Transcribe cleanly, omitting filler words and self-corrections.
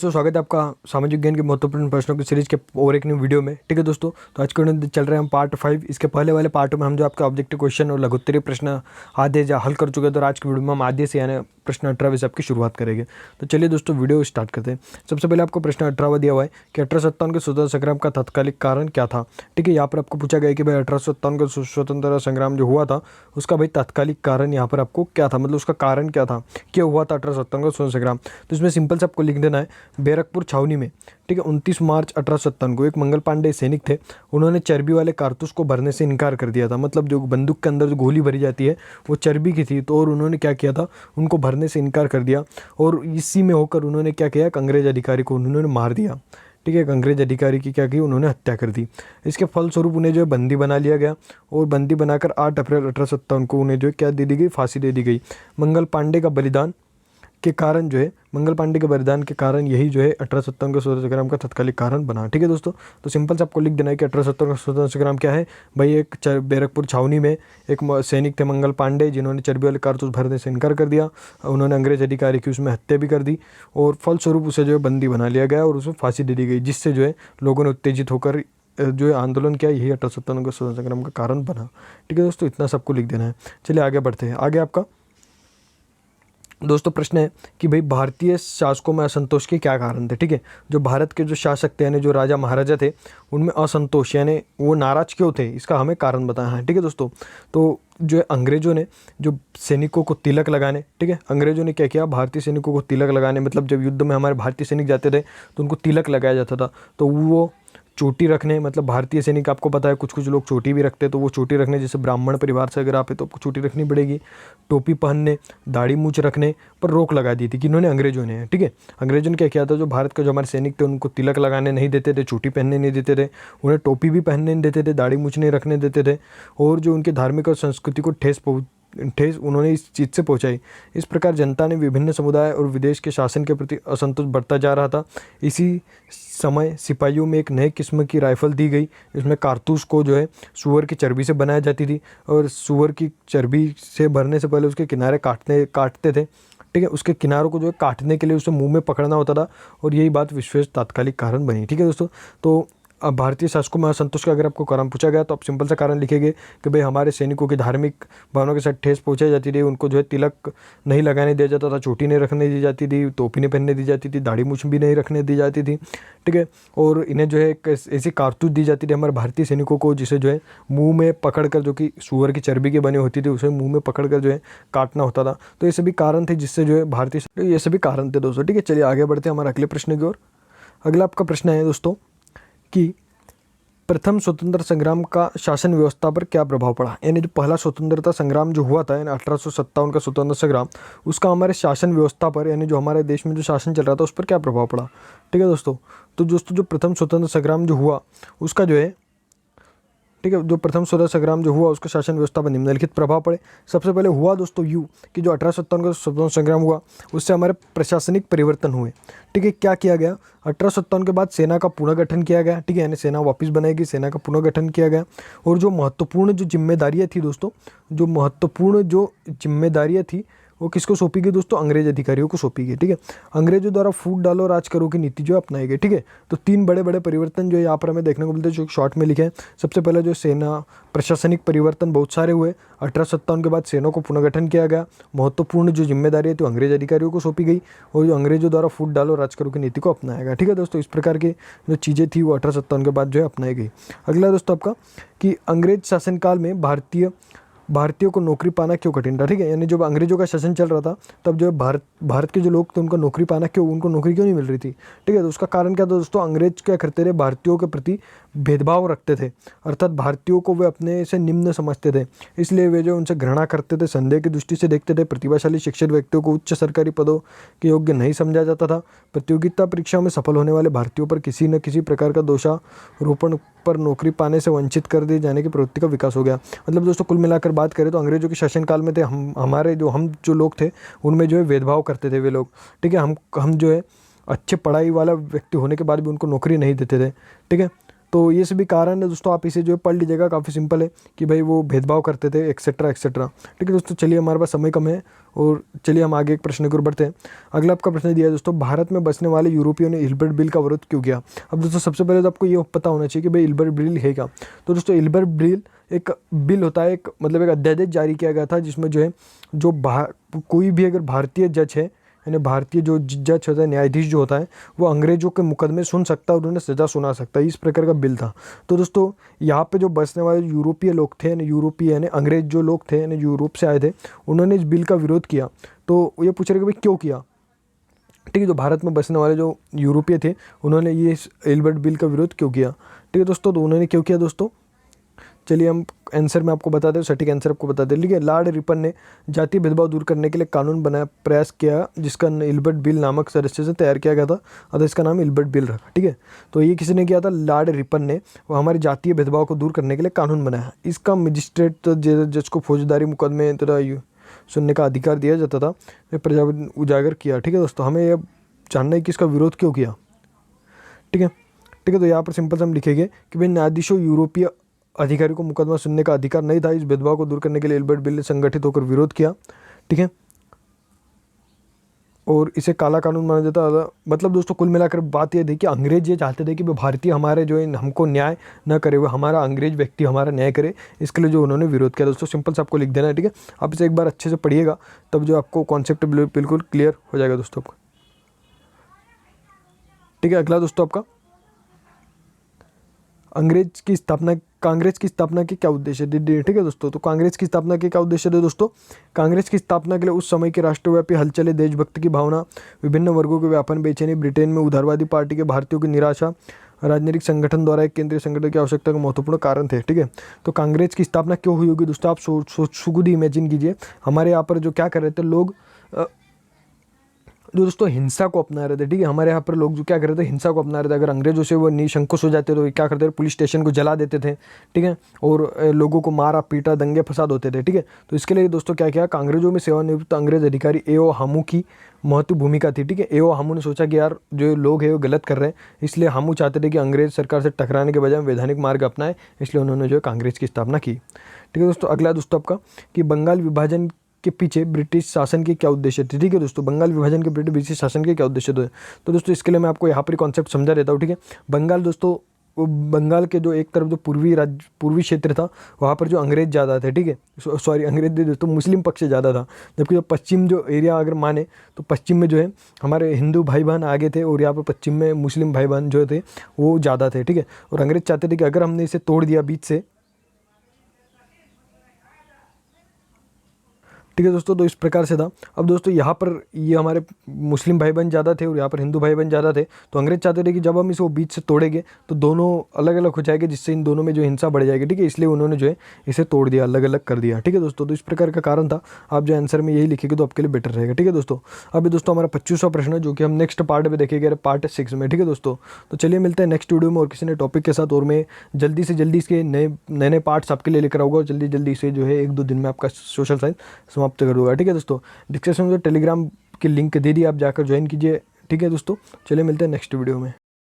दोस्तों, स्वागत है आपका सामाजिक ज्ञान के महत्वपूर्ण प्रश्नों की सीरीज के और एक न्यू वीडियो में। ठीक है दोस्तों, तो आज के वीडियो में चल रहे हैं हम पार्ट 5। इसके पहले वाले पार्ट में हम जो आपका ऑब्जेक्टिव क्वेश्चन और लघुत्तरीय प्रश्न आधे जा हल कर चुके हैं, तो आज की वीडियो में हम आधे से यानी प्रश्न 18 से आपकी शुरुआत करेंगे। तो चलिए दोस्तों, वीडियो स्टार्ट करते हैं। सबसे पहले आपको प्रश्न 18 दिया हुआ है कि 1857 के स्वतंत्रता संग्राम का तत्कालिक कारण क्या था। ठीक है, यहाँ पर आपको पूछा गया कि भाई 1857 का स्वतंत्रता संग्राम जो हुआ था उसका भाई तात्कालिक कारण यहाँ पर आपको क्या था, मतलब उसका कारण क्या था, क्या हुआ था 1857 का स्वतंत्रता संग्राम। तो इसमें सिंपल से आपको लिख देना है बैरकपुर छावनी में। ठीक है, 29 मार्च 1857 को एक मंगल पांडे सैनिक थे, उन्होंने चर्बी वाले कारतूस को भरने से इनकार कर दिया था। मतलब जो बंदूक के अंदर जो गोली भरी जाती है वो चर्बी की थी, तो और उन्होंने क्या किया था, उनको भरने से इनकार कर दिया। और इसी में होकर उन्होंने क्या किया, एक अंग्रेज अधिकारी को उन्होंने मार दिया। ठीक है, एक अंग्रेज अधिकारी की क्या की, उन्होंने हत्या कर दी। इसके फलस्वरूप उन्हें जो है बंदी बना लिया गया और बंदी बनाकर 8 अप्रैल 1857 को उन्हें जो है क्या दे दी गई, फांसी दे दी गई। मंगल पांडे का बलिदान के कारण जो है, मंगल पांडे के बलिदान के कारण यही जो है 1857 के स्वतंत्रता संग्राम का तत्कालिक कारण बना। ठीक है दोस्तों, तो सिंपल से आपको लिख देना है कि 1857 का स्वतंत्रता संग्राम क्या है भाई। एक बैरकपुर छावनी में एक सैनिक थे मंगल पांडे, जिन्होंने चर्बी वाले कारतूस भरने से इनकार कर दिया। उन्होंने अंग्रेज अधिकारी की उसमें हत्या भी कर दी और फलस्वरूप उसे जो है बंदी बना लिया गया और उसे फांसी दे दी गई, जिससे जो है लोगों ने उत्तेजित होकर जो है आंदोलन किया। यही 1857 का स्वतंत्रता संग्राम का कारण बना। ठीक है दोस्तों, इतना सबको लिख देना है। चलिए आगे बढ़ते हैं। आगे आपका दोस्तों प्रश्न है कि भाई भारतीय शासकों में असंतोष के क्या कारण थे। ठीक है, जो भारत के जो शासक थे यानी जो राजा महाराजा थे, उनमें असंतोष यानी वो नाराज क्यों थे, इसका हमें कारण बताना है। ठीक है दोस्तों, तो जो है अंग्रेजों ने जो सैनिकों को तिलक लगाने, ठीक है, अंग्रेजों ने क्या किया, भारतीय सैनिकों को तिलक लगाने, मतलब जब युद्ध में हमारे भारतीय सैनिक जाते थे तो उनको तिलक लगाया जाता था। तो वो चोटी रखने, मतलब भारतीय सैनिक आपको पता है कुछ कुछ लोग चोटी भी रखते हैं, तो वो चोटी रखने, जैसे ब्राह्मण परिवार से अगर आप है तो आपको चोटी रखनी पड़ेगी। टोपी पहनने, दाढ़ी मूछ रखने पर रोक लगा दी थी कि इन्होंने, अंग्रेजों ने। ठीक है, अंग्रेजों ने क्या किया था, जो भारत के जो हमारे सैनिक थे उनको तिलक लगाने नहीं देते थे, चोटी पहनने नहीं देते थे, उन्हें टोपी भी पहनने नहीं देते थे, दाढ़ी मूछ नहीं रखने देते थे, और जो उनकी धार्मिक और संस्कृति को ठेस उन्होंने इस चीज़ से पहुंचाई। इस प्रकार जनता ने विभिन्न समुदाय और विदेश के शासन के प्रति असंतोष बढ़ता जा रहा था। इसी समय सिपाहियों में एक नए किस्म की राइफल दी गई, जिसमें कारतूस को जो है सूअर की चर्बी से बनाई जाती थी, और सूअर की चर्बी से भरने से पहले उसके किनारे काटते थे। ठीक है, उसके किनारों को जो है काटने के लिए उसे मुंह में पकड़ना होता था, और यही बात विशेष तात्कालिक कारण बनी। ठीक है दोस्तों, तो अब भारतीय शासकों में असंतोष का अगर आपको कारण पूछा गया तो आप सिंपल सा कारण लिखेंगे कि भाई हमारे सैनिकों की धार्मिक भावनाओं के साथ ठेस पहुंचाई जाती थी, उनको जो है तिलक नहीं लगाने दिया जाता था, चोटी नहीं रखने दी जाती थी, टोपी नहीं पहनने दी जाती थी, दाढ़ी मूछ भी नहीं रखने दी जाती थी। ठीक है, और इन्हें जो है एक ऐसी कारतूस दी जाती थी हमारे भारतीय सैनिकों को, जिसे जो है मुँह में पकड़ कर, जो कि सूअर की चर्बी की बनी होती थी, उसे मुँह में पकड़ कर जो है काटना होता था। तो ये सभी कारण थे जिससे जो है भारतीय, ये सभी कारण थे दोस्तों। ठीक है, चलिए आगे बढ़ते हैं हमारे अगले प्रश्न की ओर। अगला आपका प्रश्न है दोस्तों कि प्रथम स्वतंत्रता संग्राम का शासन व्यवस्था पर क्या प्रभाव पड़ा। यानी जो पहला स्वतंत्रता संग्राम जो हुआ था, यानी 1857 का स्वतंत्रता संग्राम, उसका हमारे शासन व्यवस्था पर, यानी जो हमारे देश में जो शासन चल रहा था उस पर क्या प्रभाव पड़ा। ठीक है दोस्तों, तो दोस्तों जो प्रथम स्वतंत्रता संग्राम जो हुआ उसका जो है, ठीक है, जो प्रथम स्वतंत्रता संग्राम जो हुआ उसका शासन व्यवस्था पर निम्नलिखित प्रभाव पड़े। सबसे पहले हुआ दोस्तों यूँ कि जो 1857 का स्वतंत्रता संग्राम हुआ उससे हमारे प्रशासनिक परिवर्तन हुए। ठीक है, क्या किया गया, 1857 के बाद सेना का पुनर्गठन किया गया। ठीक है, यानी सेना वापस बनाएगी, सेना का पुनर्गठन किया गया, और जो महत्वपूर्ण जो जिम्मेदारियाँ थी दोस्तों, जो महत्वपूर्ण जो जिम्मेदारियाँ थी वो किसको सौंपी गई दोस्तों, अंग्रेज अधिकारियों को सौंपी गई। ठीक है, अंग्रेजों द्वारा फूट डालो राज करो की नीति जो अपनाई गई। ठीक है, तो 3 बड़े बड़े परिवर्तन जो यहाँ पर हमें देखने को मिलते हैं, जो शॉर्ट में लिखे हैं। सबसे पहले जो सेना प्रशासनिक परिवर्तन बहुत सारे हुए। 1857 के बाद सेना को पुनर्गठन किया गया, महत्वपूर्ण जो जिम्मेदारी थी अंग्रेज अधिकारियों को सौंपी गई, और जो अंग्रेजों द्वारा फूट डालो राज करो की नीति को अपनाया गया। ठीक है दोस्तों, इस प्रकार की जो चीज़ें थी वो 1857 के बाद जो है अपनाई गई। अगला दोस्तों आपका कि अंग्रेज शासनकाल में भारतीयों को नौकरी पाना क्यों कठिन था। ठीक है, यानी जब अंग्रेजों का शासन चल रहा था तब जो भारत के जो लोग थे उनको नौकरी पाना उनको नौकरी क्यों नहीं मिल रही थी। ठीक है, तो उसका कारण क्या था दोस्तों, अंग्रेज क्या करते थे, भारतीयों के प्रति भेदभाव रखते थे, अर्थात भारतीयों को वे अपने से निम्न समझते थे, इसलिए वे जो उनसे घृणा करते थे, संदेह की दृष्टि से देखते थे। प्रतिभाशाली शिक्षित व्यक्तियों को उच्च सरकारी पदों के योग्य नहीं समझा जाता था। प्रतियोगिता परीक्षाओं में सफल होने वाले भारतीयों पर किसी न किसी प्रकार का दोषारोपण पर नौकरी पाने से वंचित कर दिए जाने की प्रवृत्ति का विकास हो गया। मतलब दोस्तों कुल मिलाकर बात करें तो अंग्रेजों के शासनकाल में थे हमारे जो लोग थे उनमें जो है भेदभाव करते थे वे लोग। ठीक है, हम जो है अच्छे पढ़ाई वाला व्यक्ति होने के बाद भी उनको नौकरी नहीं देते थे। ठीक है, तो ये सभी कारण है दोस्तों, आप इसे जो है पढ़ लीजिएगा, काफ़ी सिंपल है कि भाई वो भेदभाव करते थे एक्सेट्रा एक्सेट्रा। ठीक है दोस्तों, चलिए हमारे पास समय कम है और चलिए हम आगे एक प्रश्न की ओर बढ़ते हैं। अगला आपका प्रश्न दिया है दोस्तों, भारत में बसने वाले यूरोपियों ने इल्बर्ट बिल का विरोध क्यों किया। अब दोस्तों सबसे पहले तो आपको ये पता होना चाहिए कि भाई इल्बर्ट बिल है क्या। तो दोस्तों इल्बर्ट बिल एक बिल होता है, एक मतलब एक अध्यादेश जारी किया गया था जिसमें जो है जो कोई भी अगर भारतीय जज है, यानी भारतीय जो जज होता है, न्यायाधीश जो होता है, वो अंग्रेजों के मुकदमे सुन सकता है और उन्हें सज़ा सुना सकता है, इस प्रकार का बिल था। तो दोस्तों यहाँ पे जो बसने वाले यूरोपीय लोग थे, यानी यूरोपीय यानी अंग्रेज जो लोग थे, यानी यूरोप से आए थे, उन्होंने इस बिल का विरोध किया। तो ये पूछ रहे कि भाई क्यों किया। ठीक है, जो भारत में बसने वाले जो यूरोपीय थे, उन्होंने ये इल्बर्ट बिल का विरोध क्यों किया। ठीक है दोस्तों, तो उन्होंने क्यों किया दोस्तों, चलिए हम आंसर में आपको बता दें, सटीक आंसर आपको बता दें। ठीक है, लॉर्ड रिपन ने जातीय भेदभाव दूर करने के लिए कानून बनाया प्रयास किया, जिसका इल्बर्ट बिल नामक सदस्य से तैयार किया गया था, अतः इसका नाम इल्बर्ट बिल रखा। ठीक है, तो ये किसी ने किया था, लॉर्ड रिपन ने, वो हमारे जातीय भेदभाव को दूर करने के लिए कानून बनाया। इसका मजिस्ट्रेट जज को फौजदारी मुकदमे तथा सुनने का अधिकार दिया जाता था, प्रजा उजागर किया। ठीक है दोस्तों, हमें यह जानना है कि इसका विरोध क्यों किया। ठीक है, ठीक है, तो यहाँ पर सिंपल से हम लिखेंगे कि भाई न्यायाधीशों यूरोपीय अधिकारी को मुकदमा सुनने का अधिकार नहीं था, इस भेदभाव को दूर करने के लिए इल्बर्ट बिल ने संगठित होकर विरोध किया। ठीक है, और इसे काला कानून माना जाता था। मतलब दोस्तों कुल मिलाकर बात यह थी कि अंग्रेज ये चाहते थे कि भारतीय हमारे जो है हमको न्याय न करे, वो हमारा अंग्रेज व्यक्ति हमारा न्याय करे, इसके लिए जो उन्होंने विरोध किया। दोस्तों सिंपल से आपको लिख देना है। ठीक है, आप इसे एक बार अच्छे से पढ़िएगा, तब जो आपको कॉन्सेप्ट बिल्कुल क्लियर हो जाएगा दोस्तों आपका। ठीक है, अगला दोस्तों आपका कांग्रेस की स्थापना के क्या उद्देश्य थे। ठीक है दोस्तों, तो कांग्रेस की स्थापना के क्या उद्देश्य थे दोस्तों। कांग्रेस की स्थापना के लिए उस समय के राष्ट्रव्यापी हलचलें, देशभक्ति की भावना, विभिन्न वर्गों के व्यापन, बेचैनी, ब्रिटेन में उदारवादी पार्टी के भारतीयों की निराशा, राजनीतिक संगठन द्वारा एक केंद्रीय संगठन की आवश्यकता का महत्वपूर्ण कारण थे। ठीक है, तो कांग्रेस की स्थापना क्यों हुई होगी दोस्तों, आप खुद ही इमेजिन कीजिए। हमारे यहाँ पर जो क्या कर रहे थे लोग, जो दोस्तों हिंसा को अपना रहे थे। ठीक है, हमारे यहाँ पर लोग जो क्या कर रहे थे, हिंसा को अपना रहे थे। अगर अंग्रेजों से वो निशंकुश हो जाते तो क्या करते थे, पुलिस स्टेशन को जला देते थे। ठीक है, और लोगों को मारा पीटा, दंगे फसाद होते थे। ठीक है, तो इसके लिए दोस्तों क्या किया, कांग्रेजों में सेवानिवृत्त अंग्रेज अधिकारी ए ओ हामू की महत्व भूमिका थी। ठीक है, ए ओ हामू ने सोचा कि यार जो लोग हैं वो गलत कर रहे हैं, इसलिए हामू चाहते थे कि अंग्रेज सरकार से टकराने के बजाय वैधानिक मार्ग अपनाए, इसलिए उन्होंने जो है कांग्रेस की स्थापना की। ठीक है दोस्तों, अगला दोस्तों आपका कि बंगाल विभाजन के पीछे ब्रिटिश शासन के क्या उद्देश्य थे। ठीक है दोस्तों, बंगाल विभाजन के ब्रिटिश शासन के क्या उद्देश्य थे। तो दोस्तों इसके लिए मैं आपको यहाँ पर कॉन्सेप्ट समझा देता हूँ। ठीक है, बंगाल दोस्तों, वो बंगाल के जो एक तरफ जो पूर्वी क्षेत्र था, वहाँ पर जो अंग्रेज ज़्यादा थे। ठीक है, सॉरी अंग्रेज दोस्तों, मुस्लिम पक्ष ज़्यादा था, जबकि जो पश्चिम जो एरिया अगर माने तो पश्चिम में जो है हमारे हिंदू भाई बहन आगे थे, और यहाँ पर पश्चिम में मुस्लिम भाई बहन जो थे वो ज़्यादा थे। ठीक है, और अंग्रेज चाहते थे कि अगर हमने इसे तोड़ दिया बीच से। ठीक है दोस्तों, तो इस प्रकार से था। अब दोस्तों यहाँ पर ये हमारे मुस्लिम भाई बहन ज़्यादा थे और यहाँ पर हिंदू भाई बहन ज़्यादा थे, तो अंग्रेज चाहते थे कि जब हम इसको बीच से तोड़ेंगे तो दोनों अलग अलग हो जाएंगे, जिससे इन दोनों में जो हिंसा बढ़ जाएगी। ठीक है, इसलिए उन्होंने जो है इसे तोड़ दिया, अलग अलग कर दिया। ठीक है दोस्तों, तो इस प्रकार का कारण था। आप जो आंसर में यही लिखेंगे तो आपके लिए बेटर रहेगा। ठीक है दोस्तों, अभी दोस्तों हमारा 25वां प्रश्न है, जो कि हम नेक्स्ट पार्ट में देखेंगे, पार्ट 6 में। ठीक है दोस्तों, तो चलिए मिलते हैं नेक्स्ट वीडियो में और किसी नए टॉपिक के साथ, और मैं जल्दी से जल्दी इसके नए पार्ट्स आपके लिए लेकर आऊँगा, और जल्दी जल्दी इसे जो है 1-2 दिन में आपका सोशल साइंस समाप्त कर दूँगा। ठीक है दोस्तों, डिस्क्रिप्शन में टेलीग्राम की लिंक दे दी, आप जाकर ज्वाइन कीजिए। ठीक है दोस्तों, चलिए मिलते हैं नेक्स्ट वीडियो में।